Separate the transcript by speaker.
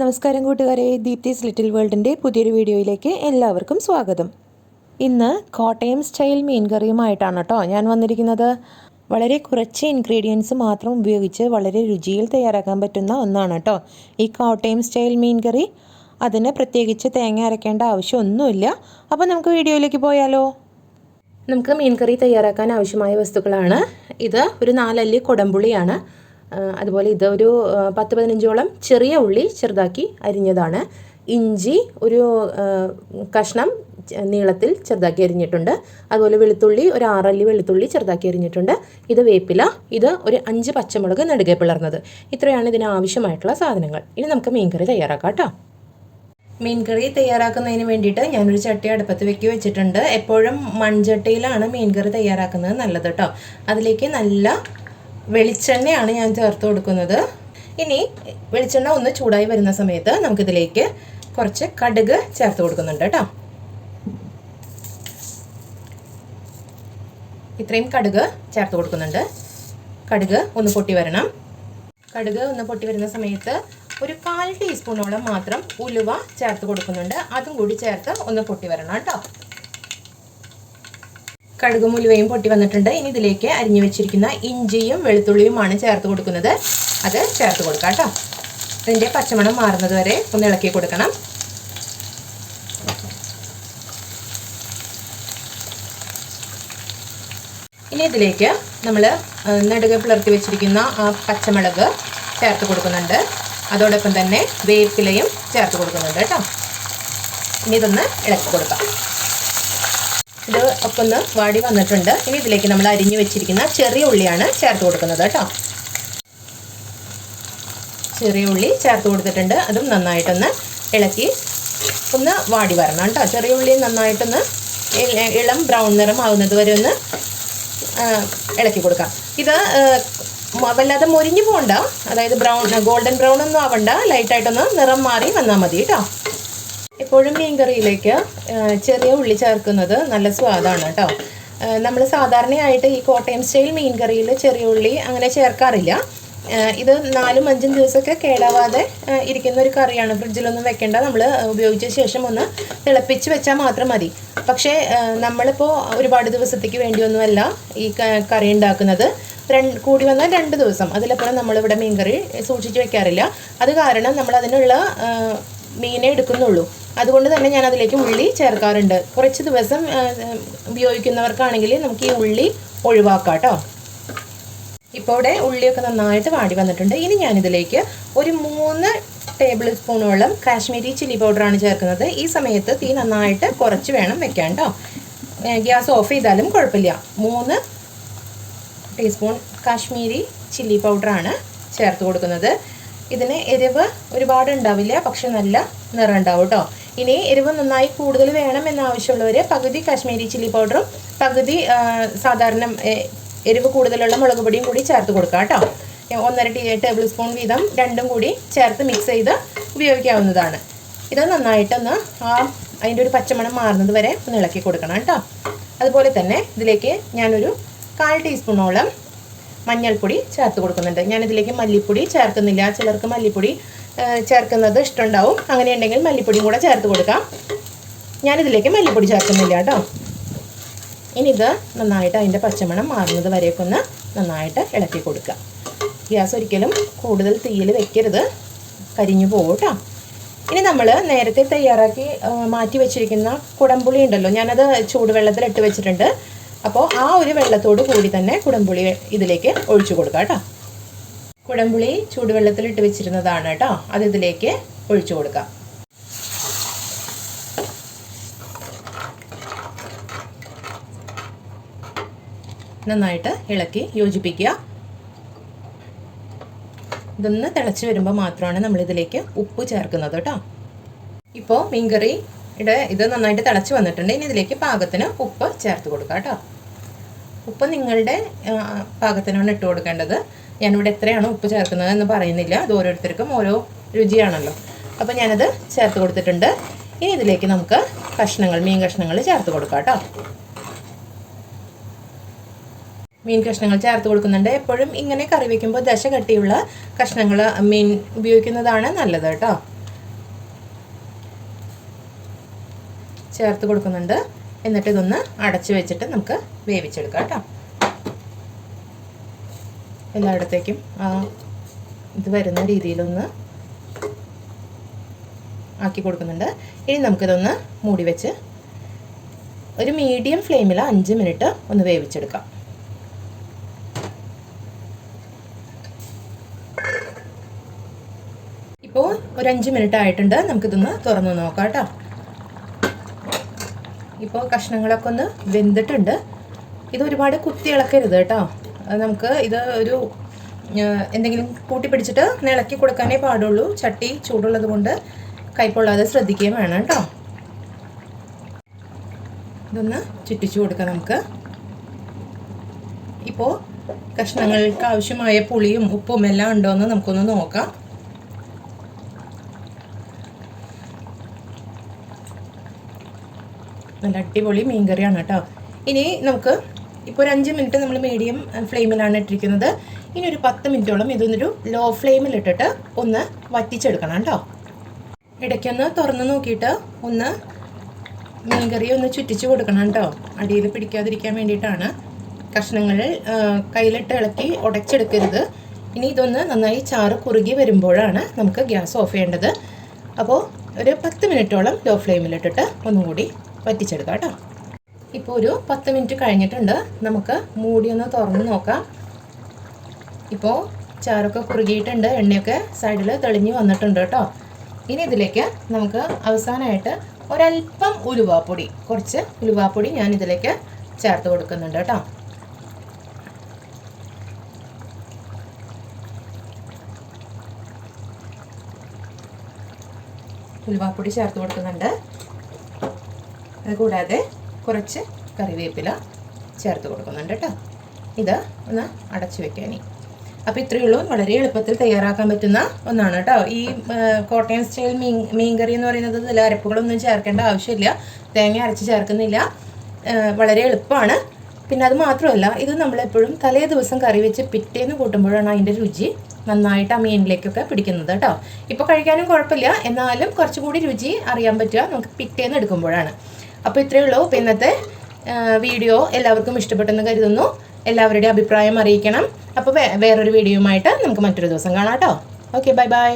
Speaker 1: നമസ്കാരം കൂട്ടുകാരെ, ദീപ്തീസ് ലിറ്റിൽ വേൾഡിൻ്റെ പുതിയൊരു വീഡിയോയിലേക്ക് എല്ലാവർക്കും സ്വാഗതം. ഇന്ന് കോട്ടയം സ്റ്റൈൽ മീൻ കറിയുമായിട്ടാണ് കേട്ടോ ഞാൻ വന്നിരിക്കുന്നത്. വളരെ കുറച്ച് ഇൻഗ്രീഡിയൻസ് മാത്രം ഉപയോഗിച്ച് വളരെ രുചിയിൽ തയ്യാറാക്കാൻ പറ്റുന്ന ഒന്നാണ് കേട്ടോ ഈ കോട്ടയം സ്റ്റൈൽ മീൻ കറി. അതിന് പ്രത്യേകിച്ച് തേങ്ങ അരയ്ക്കേണ്ട ആവശ്യമൊന്നുമില്ല. അപ്പോൾ നമുക്ക് വീഡിയോയിലേക്ക് പോയാലോ. നമുക്ക് മീൻ കറി തയ്യാറാക്കാൻ ആവശ്യമായ വസ്തുക്കളാണ് ഇത്. ഒരു 4 അല്ലി കുടംപുളിയാണ്. അതുപോലെ ഇത് ഒരു 10-15ഓളം ചെറിയ ഉള്ളി ചെറുതാക്കി അരിഞ്ഞതാണ്. ഇഞ്ചി ഒരു കഷ്ണം നീളത്തിൽ ചെറുതാക്കി അരിഞ്ഞിട്ടുണ്ട്. അതുപോലെ വെളുത്തുള്ളി ഒരു 6 അല്ലി വെളുത്തുള്ളി ചെറുതാക്കി അരിഞ്ഞിട്ടുണ്ട്. ഇത് വേപ്പില, ഇത് ഒരു 5 പച്ചമുളക് നെടുകെ പിളർന്നത്. ഇത്രയാണ് ഇതിന് ആവശ്യമായിട്ടുള്ള സാധനങ്ങൾ. ഇനി നമുക്ക് മീൻകറി തയ്യാറാക്കാം കേട്ടോ. മീൻകറി തയ്യാറാക്കുന്നതിന് വേണ്ടിയിട്ട് ഞാനൊരു ചട്ടി അടുപ്പത്ത് വെച്ചിട്ടുണ്ട്. എപ്പോഴും മൺചട്ടിയിലാണ് മീൻകറി തയ്യാറാക്കുന്നത് നല്ലത് കേട്ടോ. അതിലേക്ക് നല്ല വെളിച്ചെണ്ണയാണ് ഞാൻ ചേർത്ത് കൊടുക്കുന്നത്. ഇനി വെളിച്ചെണ്ണ ഒന്ന് ചൂടായി വരുന്ന സമയത്ത് നമുക്കിതിലേക്ക് കുറച്ച് കടുക് ചേർത്ത് കൊടുക്കുന്നുണ്ട് കേട്ടോ. ഇത്രയും കടുക് ചേർത്ത് കൊടുക്കുന്നുണ്ട്. കടുക് ഒന്ന് പൊട്ടി വരണം. കടുക് ഒന്ന് പൊട്ടി വരുന്ന സമയത്ത് ഒരു 1/4 ടീസ്പൂണോളം മാത്രം ഉലുവ ചേർത്ത് കൊടുക്കുന്നുണ്ട്. അതും കൂടി ചേർത്ത് ഒന്ന് പൊട്ടി വരണം കേട്ടോ. കടുകും ഉലുവയും പൊട്ടി വന്നിട്ടുണ്ട്. ഇനി ഇതിലേക്ക് അരിഞ്ഞു വെച്ചിരിക്കുന്ന ഇഞ്ചിയും വെളുത്തുള്ളിയുമാണ് ചേർത്ത് കൊടുക്കുന്നത്. അത് ചേർത്ത് കൊടുക്കാം കേട്ടോ. അതിൻ്റെ പച്ചമണം മാറുന്നത് വരെ ഒന്ന് ഇളക്കി കൊടുക്കണം. ഇനി ഇതിലേക്ക് നമ്മൾ നെടുകെ പിളർത്തി വെച്ചിരിക്കുന്ന ആ പച്ചമുളക് ചേർത്ത് കൊടുക്കുന്നുണ്ട്. അതോടൊപ്പം തന്നെ വേപ്പിലയും ചേർത്ത് കൊടുക്കുന്നുണ്ട് കേട്ടോ. ഇനി ഇതൊന്ന് ഇളക്കി കൊടുക്കാം. ഇത് ഒക്കെ ഒന്ന് വാടി വന്നിട്ടുണ്ട്. ഇനി ഇതിലേക്ക് നമ്മൾ അരിഞ്ഞു വെച്ചിരിക്കുന്ന ചെറിയ ഉള്ളിയാണ് ചേർത്ത് കൊടുക്കുന്നത് കേട്ടോ. ചെറിയ ഉള്ളി ചേർത്ത് കൊടുത്തിട്ടുണ്ട്. അതും നന്നായിട്ടൊന്ന് ഇളക്കി ഒന്ന് വാടി വരണം കേട്ടോ. ചെറിയ ഉള്ളി നന്നായിട്ടൊന്ന് ഇളം ബ്രൗൺ നിറം ആവുന്നത് വരെ ഒന്ന് ഇളക്കി കൊടുക്കാം. ഇത് വല്ലാതെ മൊരിഞ്ഞു പോകണ്ട, അതായത് ഗോൾഡൻ ബ്രൗൺ ഒന്നും ആവണ്ട, ലൈറ്റായിട്ടൊന്ന് നിറം മാറി വന്നാൽ മതി കേട്ടോ. എപ്പോഴും മീൻകറിയിലേക്ക് ചെറിയ ഉള്ളി ചേർക്കുന്നത് നല്ല സ്വാദാണ് കേട്ടോ. നമ്മൾ സാധാരണയായിട്ട് ഈ കോട്ടയം സ്റ്റൈൽ മീൻകറിയിൽ ചെറിയ ഉള്ളി അങ്ങനെ ചേർക്കാറില്ല. ഇത് 4-5 ദിവസമൊക്കെ കേടാവാതെ ഇരിക്കുന്ന ഒരു കറിയാണ്. ഫ്രിഡ്ജിലൊന്നും വെക്കേണ്ട, നമ്മൾ ഉപയോഗിച്ച ശേഷം ഒന്ന് തിളപ്പിച്ച് വെച്ചാൽ മാത്രം മതി. പക്ഷേ നമ്മളിപ്പോൾ ഒരുപാട് ദിവസത്തേക്ക് വേണ്ടിയൊന്നുമല്ല ഈ കറി ഉണ്ടാക്കുന്നത്. കൂടി വന്നാൽ 2 ദിവസം, അതിലപ്പുറം നമ്മളിവിടെ മീൻകറി സൂക്ഷിച്ച് വെക്കാറില്ല. അത് കാരണം നമ്മൾ അതിനുള്ള മീനെ എടുക്കുന്നുള്ളൂ. അതുകൊണ്ട് തന്നെ ഞാൻ അതിലേക്ക് ഉള്ളി ചേർക്കാറുണ്ട്. കുറച്ച് ദിവസം ഉപയോഗിക്കുന്നവർക്കാണെങ്കിൽ നമുക്ക് ഈ ഉള്ളി ഒഴിവാക്കാം കേട്ടോ. ഇപ്പോൾ ഇവിടെ ഉള്ളിയൊക്കെ നന്നായിട്ട് വാടി വന്നിട്ടുണ്ട്. ഇനി ഞാനിതിലേക്ക് ഒരു 3 ടേബിൾ സ്പൂണോളം കാശ്മീരി ചില്ലി പൗഡറാണ് ചേർക്കുന്നത്. ഈ സമയത്ത് തീ നന്നായിട്ട് കുറച്ച് വേണം വെക്കാൻ കേട്ടോ. ഗ്യാസ് ഓഫ് ചെയ്താലും കുഴപ്പമില്ല. 3 ടീസ്പൂൺ കാശ്മീരി ചില്ലി പൗഡറാണ് ചേർത്ത് കൊടുക്കുന്നത്. ഇതിന് എരിവ് ഒരുപാട് ഉണ്ടാവില്ല, പക്ഷെ നല്ല നിറം ഉണ്ടാവും കേട്ടോ. ഇനി എരിവ് നന്നായി കൂടുതൽ വേണം എന്നാവശ്യമുള്ളവർ പകുതി കാശ്മീരി ചില്ലി പൗഡറും പകുതി സാധാരണ എരിവ് കൂടുതലുള്ള മുളക് പൊടിയും കൂടി ചേർത്ത് കൊടുക്കാം കേട്ടോ. 1.5 ടേബിൾ സ്പൂൺ വീതം രണ്ടും കൂടി ചേർത്ത് മിക്സ് ചെയ്ത് ഉപയോഗിക്കാവുന്നതാണ്. ഇത് നന്നായിട്ടൊന്ന് അതിൻ്റെ ഒരു പച്ചമണം മാറുന്നത് വരെ ഒന്ന് ഇളക്കി കൊടുക്കണം കേട്ടോ. അതുപോലെ തന്നെ ഇതിലേക്ക് ഞാനൊരു 1/4 ടീസ്പൂണോളം മഞ്ഞൾപ്പൊടി ചേർത്ത് കൊടുക്കുന്നുണ്ട്. ഞാനിതിലേക്ക് മല്ലിപ്പൊടി ചേർക്കുന്നില്ല. ചിലർക്ക് മല്ലിപ്പൊടി ചേർക്കുന്നത് ഇഷ്ടമുണ്ടാവും. അങ്ങനെയുണ്ടെങ്കിൽ മല്ലിപ്പൊടിയും കൂടെ ചേർത്ത് കൊടുക്കാം. ഞാനിതിലേക്ക് മല്ലിപ്പൊടി ചേർക്കുന്നില്ല കേട്ടോ. ഇനി ഇത് നന്നായിട്ട് അതിൻ്റെ പച്ചമണം മാറുന്നത് വരെയൊക്കെ ഒന്ന് നന്നായിട്ട് ഇളക്കി കൊടുക്കുക. ഗ്യാസ് ഒരിക്കലും കൂടുതൽ തീയിൽ വെക്കരുത്, കരിഞ്ഞു പോകും കേട്ടോ. ഇനി നമ്മൾ നേരത്തെ തയ്യാറാക്കി മാറ്റി വെച്ചിരിക്കുന്ന കുടംപുളി ഉണ്ടല്ലോ, ഞാനത് ചൂടുവെള്ളത്തിലിട്ട് വെച്ചിട്ടുണ്ട്. അപ്പോൾ ആ ഒരു വെള്ളത്തോട് കൂടി തന്നെ കുടംപുളി ഇതിലേക്ക് ഒഴിച്ചു കൊടുക്കാം കേട്ടോ. കുടംപുളി ചൂടുവെള്ളത്തിലിട്ട് വെച്ചിരുന്നതാണ് കേട്ടോ. അത് ഇതിലേക്ക് ഒഴിച്ചു കൊടുക്കാം. നന്നായിട്ട് ഇളക്കി യോജിപ്പിക്കുക. ഇതൊന്ന് തിളച്ച് വരുമ്പോൾ മാത്രമാണ് നമ്മളിതിലേക്ക് ഉപ്പ് ചേർക്കുന്നത് കേട്ടോ. ഇപ്പോൾ മീൻകറിയുടെ ഇത് നന്നായിട്ട് തിളച്ച് വന്നിട്ടുണ്ട്. ഇനി ഇതിലേക്ക് പാകത്തിന് ഉപ്പ് ചേർത്ത് കൊടുക്കാം കേട്ടോ. ഉപ്പ് നിങ്ങളുടെ പാകത്തിനാണ് ഇട്ട് കൊടുക്കേണ്ടത്. ഞാനിവിടെ എത്രയാണ് ഉപ്പ് ചേർക്കുന്നത് എന്ന് പറയുന്നില്ല, അത് ഓരോരുത്തർക്കും ഓരോ രുചിയാണല്ലോ. അപ്പോൾ ഞാനത് ചേർത്ത് കൊടുത്തിട്ടുണ്ട്. ഇനി ഇതിലേക്ക് നമുക്ക് മീൻ കഷ്ണങ്ങൾ ചേർത്ത് കൊടുക്കാം കേട്ടോ. മീൻ കഷ്ണങ്ങൾ ചേർത്ത് കൊടുക്കുന്നുണ്ട്. എപ്പോഴും ഇങ്ങനെ കറി വയ്ക്കുമ്പോൾ ദശ കട്ടിയുള്ള കഷ്ണങ്ങൾ മീൻ ഉപയോഗിക്കുന്നതാണ് നല്ലത് കേട്ടോ. ചേർത്ത് കൊടുക്കുന്നുണ്ട്. എന്നിട്ട് ഇതൊന്ന് അടച്ച് വെച്ചിട്ട് നമുക്ക് വേവിച്ചെടുക്കാം കേട്ടോ. എല്ലായിടത്തേക്കും ഇത് വരുന്ന രീതിയിലൊന്ന് ആക്കി കൊടുക്കുന്നുണ്ട്. ഇനി നമുക്കിതൊന്ന് മൂടി വെച്ച് ഒരു മീഡിയം ഫ്ലെയിമിൽ 5 മിനിറ്റ് ഒന്ന് വേവിച്ചെടുക്കാം. ഇപ്പോൾ ഒരു 5 മിനിറ്റ് ആയിട്ടുണ്ട്. നമുക്കിതൊന്ന് തുറന്ന് നോക്കാം കേട്ടോ. ഇപ്പോൾ കഷ്ണങ്ങളൊക്കെ ഒന്ന് വെന്തിട്ടുണ്ട്. ഇത് ഒരുപാട് കുത്തി ഇളക്കരുത് കേട്ടോ. നമുക്ക് ഇത് ഒരു എന്തെങ്കിലും കൂട്ടി പിടിച്ചിട്ട് ഇളക്കി കൊടുക്കാനേ പാടുള്ളൂ. ചട്ടി ചൂടുള്ളത് കൊണ്ട് കൈപ്പൊള്ളാതെ ശ്രദ്ധിക്കുകയും വേണം കേട്ടോ. ഇതൊന്ന് ചുറ്റിച്ചു കൊടുക്കാം നമുക്ക്. ഇപ്പോൾ കഷ്ണങ്ങൾക്ക് ആവശ്യമായ പുളിയും ഉപ്പും എല്ലാം ഉണ്ടോ എന്ന് നമുക്കൊന്ന് നോക്കാം. നല്ല അടിപൊളി മീൻകറിയാണ് കേട്ടോ. ഇനി നമുക്ക് ഇപ്പോൾ ഒരു 5 മിനിറ്റ് നമ്മൾ മീഡിയം ഫ്ലെയിമിലാണ് ഇട്ടിരിക്കുന്നത്. ഇനി ഒരു 10 മിനിറ്റോളം ഇതൊന്നൊരു ലോ ഫ്ലെയിമിലിട്ടിട്ട് ഒന്ന് വറ്റിച്ചെടുക്കണം കേട്ടോ. ഇടയ്ക്കൊന്ന് തുറന്ന് നോക്കിയിട്ട് ഒന്ന് മീൻകറി ഒന്ന് ചുറ്റിച്ച് കൊടുക്കണം കേട്ടോ. അടിയിൽ പിടിക്കാതിരിക്കാൻ വേണ്ടിയിട്ടാണ്. കഷ്ണങ്ങൾ കയ്യിലിട്ട് ഇളക്കി ഉടച്ചെടുക്കരുത്. ഇനി ഇതൊന്ന് നന്നായി ചാറ് കുറുകി വരുമ്പോഴാണ് നമുക്ക് ഗ്യാസ് ഓഫ് ചെയ്യേണ്ടത്. അപ്പോൾ ഒരു 10 മിനിറ്റോളം ലോ ഫ്ലെയിമിലിട്ടിട്ട് ഒന്നും കൂടി വറ്റിച്ചെടുക്കാം കേട്ടോ. ഇപ്പോൾ ഒരു 10 മിനിറ്റ് കഴിഞ്ഞിട്ടുണ്ട്. നമുക്ക് മൂടി ഒന്ന് തുറന്ന് നോക്കാം. ഇപ്പോൾ ചാറൊക്കെ കുറുകിയിട്ടുണ്ട്. എണ്ണയൊക്കെ സൈഡിൽ തെളിഞ്ഞ് വന്നിട്ടുണ്ട് കേട്ടോ. ഇനി ഇതിലേക്ക് നമുക്ക് അവസാനമായിട്ട് ഒരല്പം ഉലുവാപ്പൊടി, കുറച്ച് ഉലുവാപ്പൊടി ഞാൻ ഇതിലേക്ക് ചേർത്ത് കൊടുക്കുന്നുണ്ട് കേട്ടോ. ഉലുവാപ്പൊടി ചേർത്ത് കൊടുക്കുന്നുണ്ട്. അതുകൂടാതെ കുറച്ച് കറിവേപ്പില ചേർത്ത് കൊടുക്കുന്നുണ്ട് കേട്ടോ. ഇത് ഒന്ന് അടച്ചു വെക്കാനി. അപ്പോൾ ഇത്രയേ ഉള്ളൂ. വളരെ എളുപ്പത്തിൽ തയ്യാറാക്കാൻ പറ്റുന്ന ഒന്നാണ് കേട്ടോ. ഈ കോട്ടയം സ്റ്റൈൽ മീൻകറി എന്ന് പറയുന്നത് ഇതിൽ അരപ്പുകളൊന്നും ചേർക്കേണ്ട ആവശ്യമില്ല. തേങ്ങ അരച്ച് ചേർക്കുന്നില്ല. വളരെ എളുപ്പമാണ്. പിന്നെ അത് മാത്രമല്ല, ഇത് നമ്മളെപ്പോഴും തലേ ദിവസം കറി വെച്ച് പിറ്റേന്ന് കൂട്ടുമ്പോഴാണ് അതിൻ്റെ രുചി നന്നായിട്ട് ആ മീനിലേക്കൊക്കെ പിടിക്കുന്നത് കേട്ടോ. ഇപ്പോൾ കഴിക്കാനും കുഴപ്പമില്ല, എന്നാലും കുറച്ചുകൂടി രുചി അറിയാൻ പറ്റുക നമുക്ക് പിറ്റേന്ന് എടുക്കുമ്പോഴാണ്. അപ്പോൾ ഇത്രയേ ഉള്ളൂ. അപ്പോൾ ഇന്നത്തെ വീഡിയോ എല്ലാവർക്കും ഇഷ്ടപ്പെട്ടെന്ന് കരുതുന്നു. എല്ലാവരുടെയും അഭിപ്രായം അറിയിക്കണം. അപ്പോൾ വേറൊരു വീഡിയോയുമായിട്ട് നമുക്ക് മറ്റൊരു ദിവസം കാണാം കേട്ടോ. Okay, bye bye.